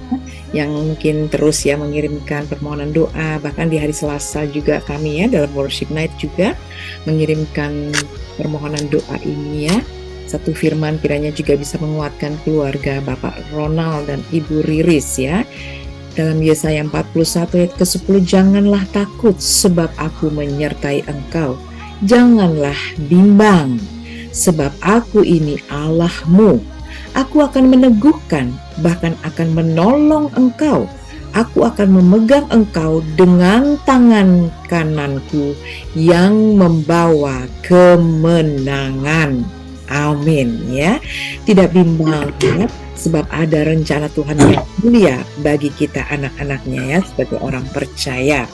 yang mungkin terus ya mengirimkan permohonan doa. Bahkan di hari Selasa juga kami ya dalam worship night juga mengirimkan permohonan doa ini ya. Satu firman kiranya juga bisa menguatkan keluarga Bapak Ronald dan Ibu Riris ya. Dalam Yesaya 41 ayat ke-10, janganlah takut sebab aku menyertai engkau. Janganlah bimbang sebab aku ini Allahmu. Aku akan meneguhkan, bahkan akan menolong engkau. Aku akan memegang engkau dengan tangan kananku yang membawa kemenangan. Amin ya. Tidak bimbang ya, sebab ada rencana Tuhan yang mulia bagi kita anak-anaknya ya, sebagai orang percaya.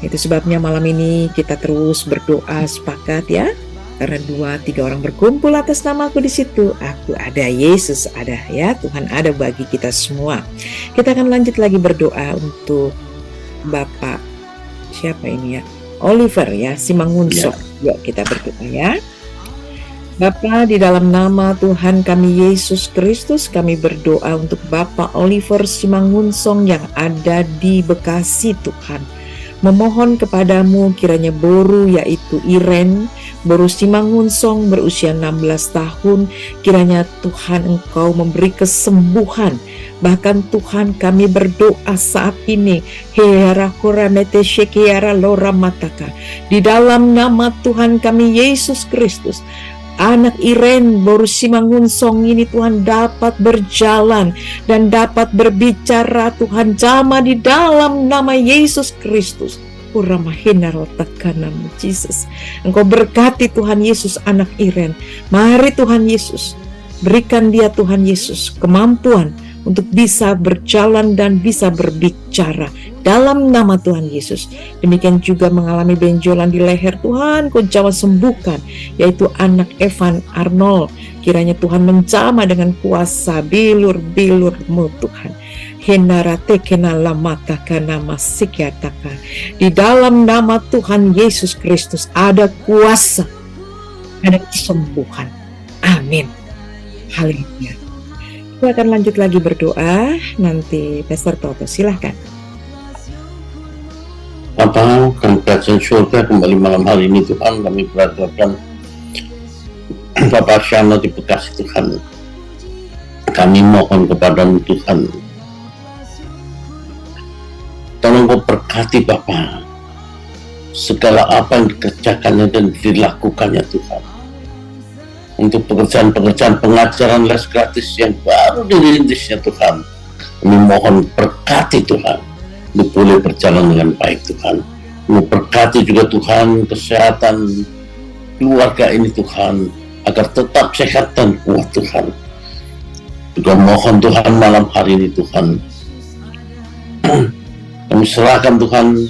Itu sebabnya malam ini kita terus berdoa sepakat ya. Karena 2-3 orang berkumpul atas namaku di situ, aku ada, Yesus ada ya, Tuhan ada bagi kita semua. Kita akan lanjut lagi berdoa untuk Bapak siapa ini ya, Oliver ya, Simangunso. Yuk kita berdoa ya. Bapa, di dalam nama Tuhan kami Yesus Kristus, kami berdoa untuk Bapak Oliver Simangunsong yang ada di Bekasi Tuhan. Memohon kepadamu kiranya Boru yaitu Iren, Boru Simangunsong berusia 16 tahun, kiranya Tuhan Engkau memberi kesembuhan. Bahkan Tuhan kami berdoa saat ini, di dalam nama Tuhan kami Yesus Kristus, anak Iren Boru Simangunsong ini Tuhan dapat berjalan dan dapat berbicara Tuhan jama di dalam nama Yesus Kristus. Jesus. Engkau berkati Tuhan Yesus anak Iren. Mari Tuhan Yesus, berikan dia Tuhan Yesus kemampuan untuk bisa berjalan dan bisa berbicara dalam nama Tuhan Yesus. Demikian juga mengalami benjolan di leher, Tuhan Kau jawab sembuhkan, yaitu anak Evan Arnold. Kiranya Tuhan menjamah dengan kuasa bilur-bilur-Mu Tuhan. Henarate kenala mata kana masikyataka. Di dalam nama Tuhan Yesus Kristus ada kuasa, ada kesembuhan. Amin. Haleluya. Kita akan lanjut lagi berdoa. Nanti Pastor Toto silahkan. Bapa, kami kerajaan surga kembali malam hari ini Tuhan, kami berhadapan Bapak Shana di Bekasi Tuhan. Kami mohon kepadamu Tuhan, tolong Kau berkati Bapa segala apa yang dikerjakannya dan dilakukannya Tuhan. Untuk pekerjaan-pekerjaan pengajaran les gratis yang baru dirintisnya Tuhan, kami mohon berkati Tuhan, untuk boleh berjalan dengan baik Tuhan. Kami berkati juga Tuhan kesehatan keluarga ini Tuhan, agar tetap sehat dan kuat Tuhan. Juga mohon Tuhan malam hari ini Tuhan, kami serahkan Tuhan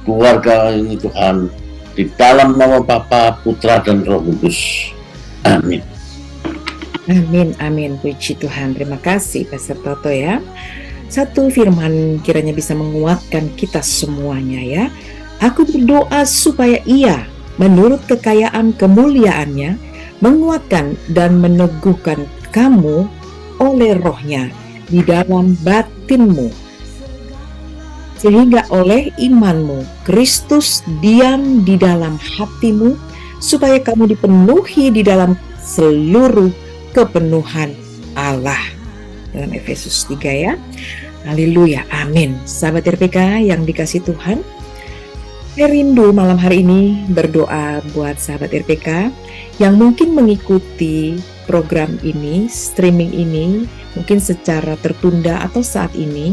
keluarga ini Tuhan di dalam nama Bapa, Putra dan Roh Kudus. Amin. Amin, amin. Puji Tuhan. Terima kasih Pastor Toto ya. Satu firman kiranya bisa menguatkan kita semuanya ya. Aku berdoa supaya Ia menurut kekayaan kemuliaannya menguatkan dan meneguhkan kamu oleh Roh-Nya di dalam batinmu, sehingga oleh imanmu Kristus diam di dalam hatimu, supaya kamu dipenuhi di dalam seluruh kepenuhan Allah. Dalam Efesus 3 ya. Haleluya, amin. Sahabat RPK yang dikasih Tuhan, saya rindu malam hari ini berdoa buat sahabat RPK yang mungkin mengikuti program ini, streaming ini, mungkin secara tertunda atau saat ini.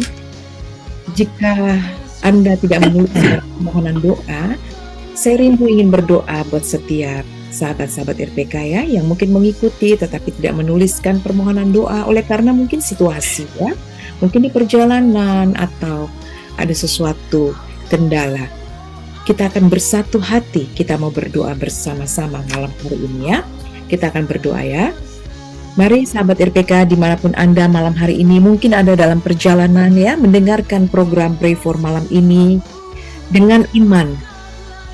Jika Anda tidak menuliskan permohonan doa, saya rindu ingin berdoa buat setiap sahabat-sahabat RPK ya, yang mungkin mengikuti tetapi tidak menuliskan permohonan doa oleh karena mungkin situasi ya, mungkin di perjalanan atau ada sesuatu kendala. Kita akan bersatu hati, kita mau berdoa bersama-sama malam hari ini ya. Kita akan berdoa ya. Mari sahabat RPK dimanapun Anda malam hari ini, mungkin ada dalam perjalanan ya, mendengarkan program Pray for malam ini. Dengan iman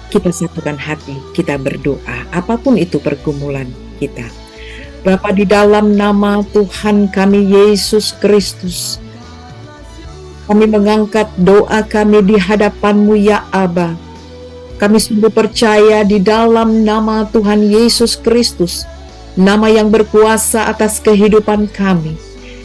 kita satukan hati, kita berdoa apapun itu pergumulan kita. Bapa, di dalam nama Tuhan kami Yesus Kristus, kami mengangkat doa kami di hadapan-Mu ya Aba. Kami sungguh percaya di dalam nama Tuhan Yesus Kristus, nama yang berkuasa atas kehidupan kami,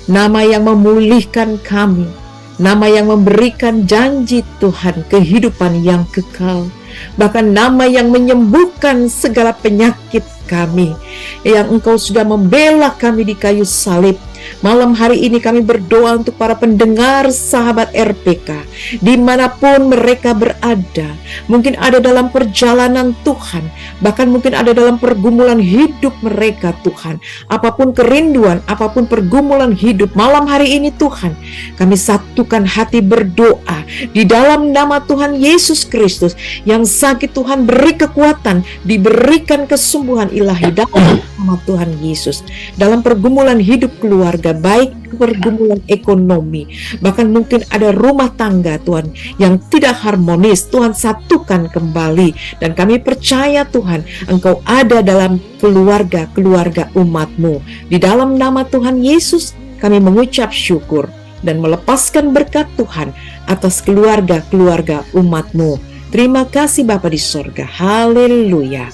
nama yang memulihkan kami, nama yang memberikan janji Tuhan kehidupan yang kekal, bahkan nama yang menyembuhkan segala penyakit kami, yang Engkau sudah membela kami di kayu salib. Malam hari ini kami berdoa untuk para pendengar sahabat RPK, dimanapun mereka berada, mungkin ada dalam perjalanan Tuhan, bahkan mungkin ada dalam pergumulan hidup mereka Tuhan. Apapun kerinduan, apapun pergumulan hidup, malam hari ini Tuhan, kami satukan hati berdoa di dalam nama Tuhan Yesus Kristus. Yang sakit Tuhan beri kekuatan, diberikan kesembuhan ilahi dalam nama Tuhan Yesus. Dalam pergumulan hidup keluarga, baik pergumulan ekonomi, bahkan mungkin ada rumah tangga Tuhan yang tidak harmonis, Tuhan satukan kembali. Dan kami percaya Tuhan, Engkau ada dalam keluarga-keluarga umat-Mu. Di dalam nama Tuhan Yesus kami mengucap syukur dan melepaskan berkat Tuhan atas keluarga-keluarga umat-Mu. Terima kasih Bapa di sorga. Haleluya.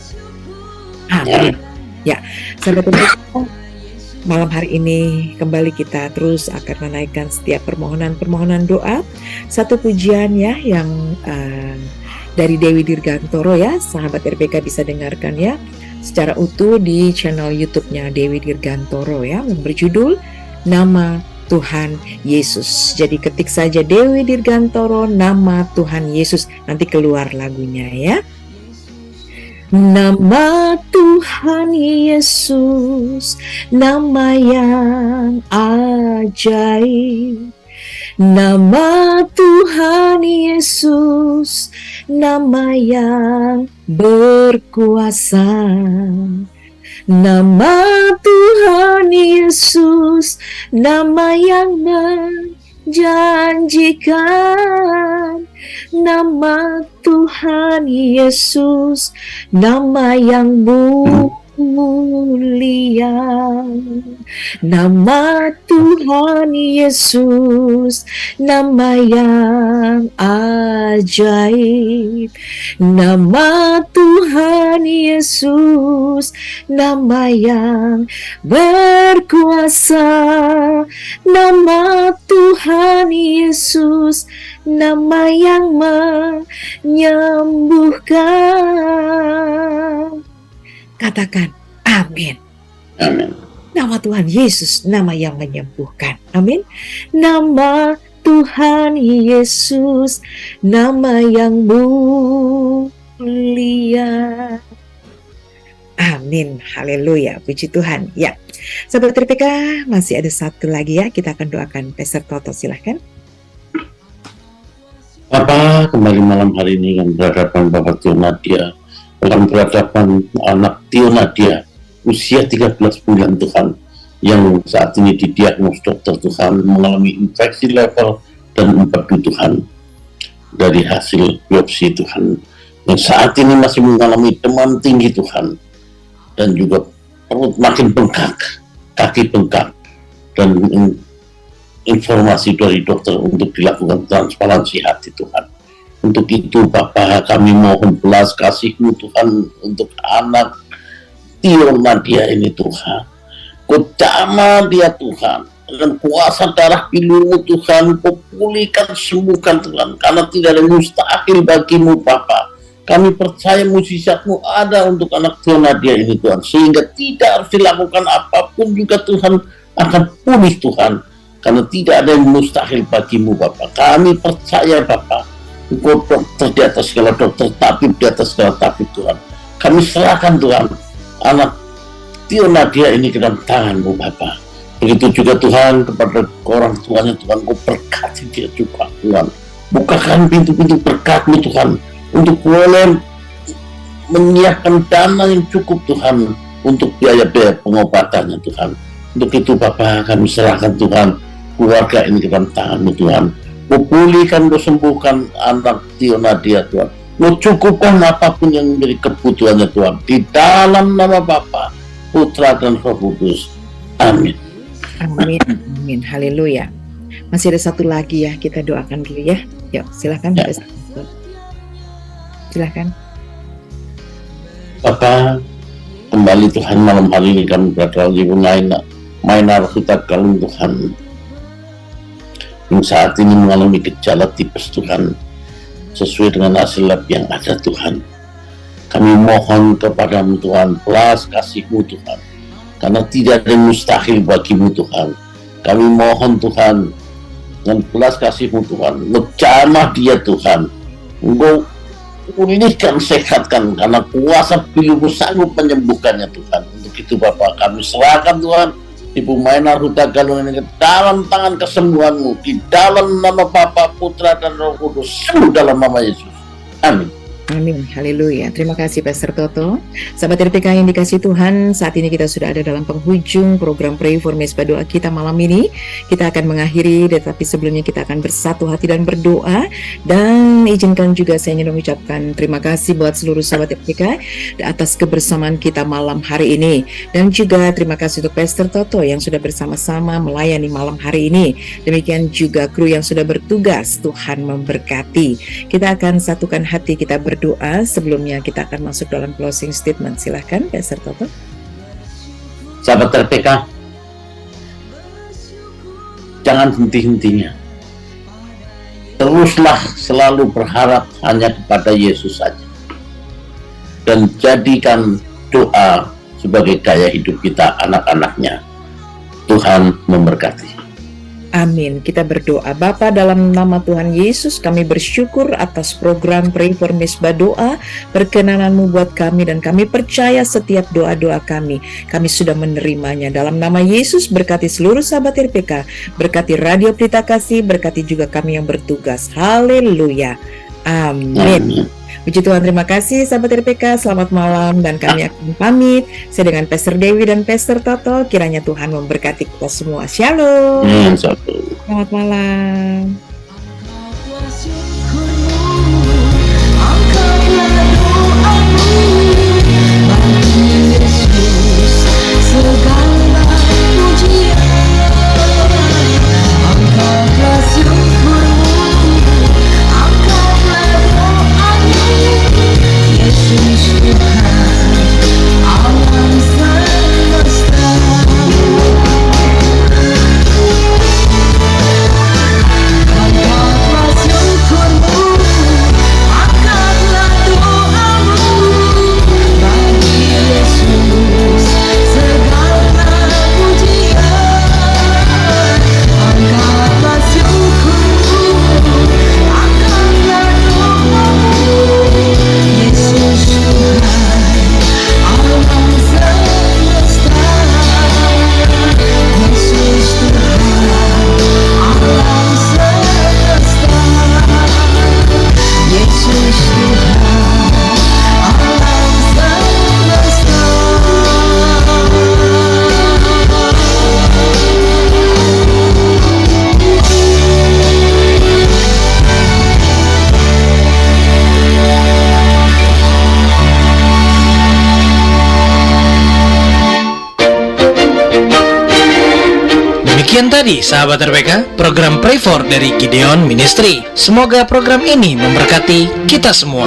Amin. Ya, sahabat pendengar, malam hari ini kembali kita terus akan menaikkan setiap permohonan doa. Satu pujian ya yang dari Dewi Dirgantoro ya, sahabat RPK bisa dengarkan ya secara utuh di channel YouTube-nya Dewi Dirgantoro ya, yang berjudul Nama Tuhan Yesus. Jadi ketik saja Dewi Dirgantoro Nama Tuhan Yesus, nanti keluar lagunya ya. Nama Tuhan Yesus, nama yang ajaib. Nama Tuhan Yesus, nama yang berkuasa. Nama Tuhan Yesus, nama yang menjanjikan. Nama Tuhan Yesus, nama yang mulia. Nama Tuhan Yesus, nama yang ajaib. Nama Tuhan Yesus, nama yang berkuasa. Nama Tuhan Yesus, nama yang menyembuhkan. Katakan amin. Amin. Nama Tuhan Yesus, nama yang menyembuhkan. Amin. Nama Tuhan Yesus, nama yang mulia. Amin. Haleluya. Puji Tuhan. Ya, sahabat RPK, masih ada satu lagi ya. Kita akan doakan Pastor Toto. Silahkan. Bapak, kembali malam hari ini kan berhadapan Bapak Tio Nadia, akan berhadapan anak Tio Nadia usia 13 bulan Tuhan, yang saat ini didiagnos dokter Tuhan mengalami infeksi level dan 4 Tuhan dari hasil biopsi Tuhan, yang saat ini masih mengalami demam tinggi Tuhan, dan juga perut makin bengkak, kaki bengkak, dan informasi dari dokter untuk dilakukan transplantasi hati Tuhan. Untuk itu Bapa, kami mohon belas kasih-Mu Tuhan untuk anak Tio Nadia ini Tuhan. Kau jamah dia Tuhan dengan kuasa darah pilu-Mu Tuhan. Kau pulihkan, sembuhkan Tuhan, karena tidak ada mustahil bagi-Mu Bapa. Kami percaya mukjizat-Mu ada untuk anak Tio Nadia ini Tuhan, sehingga tidak harus dilakukan apapun juga Tuhan akan pulih Tuhan, karena tidak ada yang mustahil bagi-Mu Bapa. Kami percaya Bapa, Engkau dokter di atas segala dokter, tabib di atas segala tabib Tuhan. Kami serahkan Tuhan anak Tio Nadia ini ke dalam tangan-Mu Bapa. Begitu juga Tuhan kepada orang tuanya Tuhan, Kau berkati dia juga Tuhan. Bukakan pintu-pintu berkat-Mu Tuhan, untuk boleh menyiapkan dana yang cukup Tuhan untuk biaya-biaya pengobatannya Tuhan. Untuk itu Bapa, kami serahkan Tuhan keluarga ini ke dalam tangan-Mu Tuhan. Mau pulihkan, mau sembuhkan anak Tio Nadia Tuhan. Mau cukupkan apapun yang menjadi kebutuhannya Tuhan. Di dalam nama Bapa, Putra dan Roh Kudus. Amin. Amin. Amin. Haleluya. Masih ada satu lagi ya, kita doakan dulu ya. Yuk, silakan. Ya. Silakan. Bapa, Kembali Tuhan, malam hari ini kami berada di mainar hutan kalung Tuhan, yang saat ini mengalami gejala tipes Tuhan, sesuai dengan hasil lab yang ada Tuhan. Kami mohon kepadamu Tuhan, belas kasih-Mu Tuhan, karena tidak ada yang mustahil bagi-Mu Tuhan. Kami mohon Tuhan, dengan belas kasih-Mu Tuhan, jamah dia Tuhan, Engkau pulihkan, sehatkan, karena kuasa pilu-Mu sanggup menyembuhkannya Tuhan. Untuk itu Bapa, kami serahkan Tuhan Ibu Mainar Huta Galung ini ke dalam tangan kesembuhan-Mu, di dalam nama Bapa, Putra, dan Roh Kudus, sembuh dalam nama Yesus. Amin. Amin, haleluya. Terima kasih Pastor Toto. Sahabat RPK yang dikasih Tuhan, saat ini kita sudah ada dalam penghujung program Pray for Mesbah Doa kita malam ini. Kita akan mengakhiri, tetapi sebelumnya kita akan bersatu hati dan berdoa. Dan izinkan juga saya ingin mengucapkan terima kasih buat seluruh sahabat RPK atas kebersamaan kita malam hari ini. Dan juga terima kasih untuk Pastor Toto yang sudah bersama-sama melayani malam hari ini. Demikian juga kru yang sudah bertugas, Tuhan memberkati. Kita akan satukan hati kita berdoa. Sebelumnya kita akan masuk dalam closing statement. Silahkan Pastor Toto. Sahabat RPK, jangan henti-hentinya. Teruslah selalu berharap hanya kepada Yesus saja. Dan jadikan doa sebagai gaya hidup kita, anak-anaknya. Tuhan memberkati. Amin. Kita berdoa. Bapa, dalam nama Tuhan Yesus, kami bersyukur atas program Pray for Mesbah Doa, perkenanan-Mu buat kami, dan kami percaya setiap doa-doa kami sudah menerimanya. Dalam nama Yesus, berkati seluruh sahabat RPK, berkati Radio Pelita Kasih, berkati juga kami yang bertugas. Haleluya. Amin. Puji Tuhan, terima kasih sahabat RPK, selamat malam, dan kami akan pamit. Saya dengan Pastor Dewi dan Pastor Toto, kiranya Tuhan memberkati kita semua. Shalom. Selamat malam. Demikian tadi sahabat RPK, program Pray for dari Gideon Ministry. Semoga program ini memberkati kita semua.